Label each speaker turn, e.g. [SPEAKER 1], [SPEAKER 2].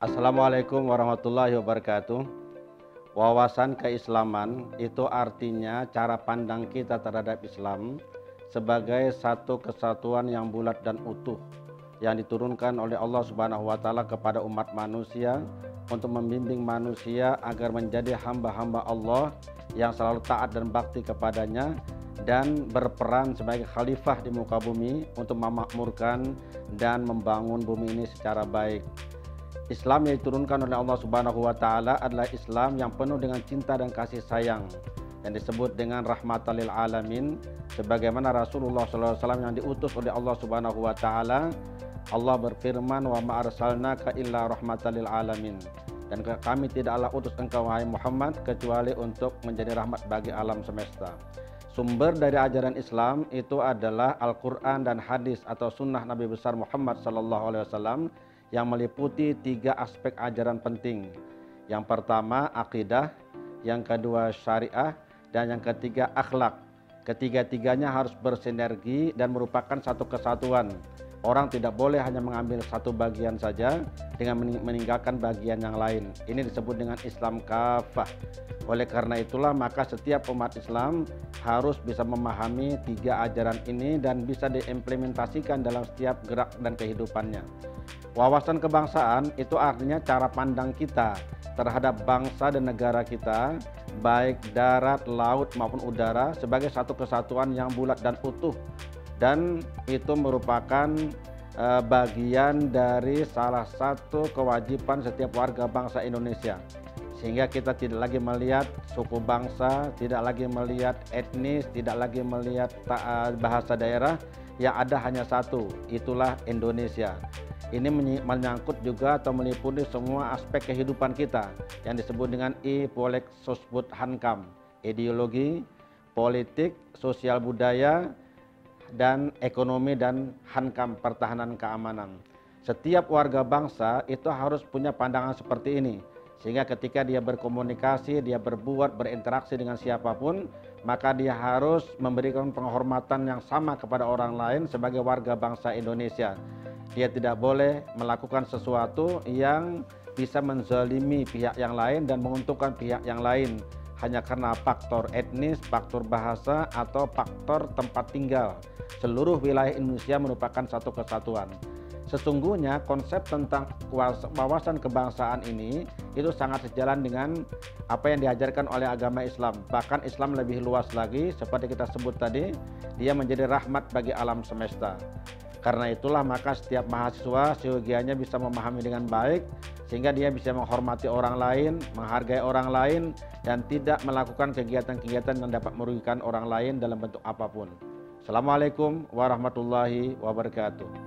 [SPEAKER 1] Assalamualaikum warahmatullahi wabarakatuh. Wawasan keislaman itu artinya cara pandang kita terhadap Islam sebagai satu kesatuan yang bulat dan utuh yang diturunkan oleh Allah Subhanahu wa taala kepada umat manusia untuk membimbing manusia agar menjadi hamba-hamba Allah yang selalu taat dan bakti kepadanya dan berperan sebagai khalifah di muka bumi untuk memakmurkan dan membangun bumi ini secara baik. Islam yang diturunkan oleh Allah Subhanahu wa taala adalah Islam yang penuh dengan cinta dan kasih sayang yang disebut dengan rahmatan lil alamin, sebagaimana Rasulullah SAW yang diutus oleh Allah Subhanahu wa taala. Allah berfirman, wa ma arsalnaka illa rahmatan lil alamin, dan kami tidaklah utus engkau wahai Muhammad kecuali untuk menjadi rahmat bagi alam semesta. Sumber dari ajaran Islam itu adalah Al-Quran dan hadis atau sunnah Nabi besar Muhammad SAW yang meliputi 3 aspek ajaran penting. Yang pertama akidah, yang kedua syariah, dan yang ketiga akhlak. Ketiga-tiganya harus bersinergi dan merupakan satu kesatuan. Orang tidak boleh hanya mengambil satu bagian saja dengan meninggalkan bagian yang lain. Ini disebut dengan Islam kafah. Oleh karena itulah maka setiap umat Islam harus bisa memahami 3 ajaran ini dan bisa diimplementasikan dalam setiap gerak dan kehidupannya. Wawasan kebangsaan itu artinya cara pandang kita terhadap bangsa dan negara kita, baik darat, laut maupun udara, sebagai satu kesatuan yang bulat dan utuh, dan itu merupakan bagian dari salah satu kewajiban setiap warga bangsa Indonesia, sehingga kita tidak lagi melihat suku bangsa, tidak lagi melihat etnis, tidak lagi melihat bahasa daerah. Yang ada hanya satu, itulah Indonesia. Ini menyangkut juga atau meliputi semua aspek kehidupan kita yang disebut dengan I-Polek Sosbud Hankam, ideologi, politik, sosial budaya, dan ekonomi, dan Hankam, pertahanan keamanan. Setiap warga bangsa itu harus punya pandangan seperti ini, sehingga ketika dia berkomunikasi, dia berbuat, berinteraksi dengan siapapun, maka dia harus memberikan penghormatan yang sama kepada orang lain sebagai warga bangsa Indonesia. Dia tidak boleh melakukan sesuatu yang bisa menzalimi pihak yang lain dan menguntungkan pihak yang lain hanya karena faktor etnis, faktor bahasa, atau faktor tempat tinggal. Seluruh wilayah Indonesia merupakan satu kesatuan. Sesungguhnya konsep tentang wawasan kebangsaan ini itu sangat sejalan dengan apa yang diajarkan oleh agama Islam. Bahkan Islam lebih luas lagi, seperti kita sebut tadi, dia menjadi rahmat bagi alam semesta. Karena itulah maka setiap mahasiswa seyogianya bisa memahami dengan baik, sehingga dia bisa menghormati orang lain, menghargai orang lain, dan tidak melakukan kegiatan-kegiatan yang dapat merugikan orang lain dalam bentuk apapun. Assalamualaikum warahmatullahi wabarakatuh.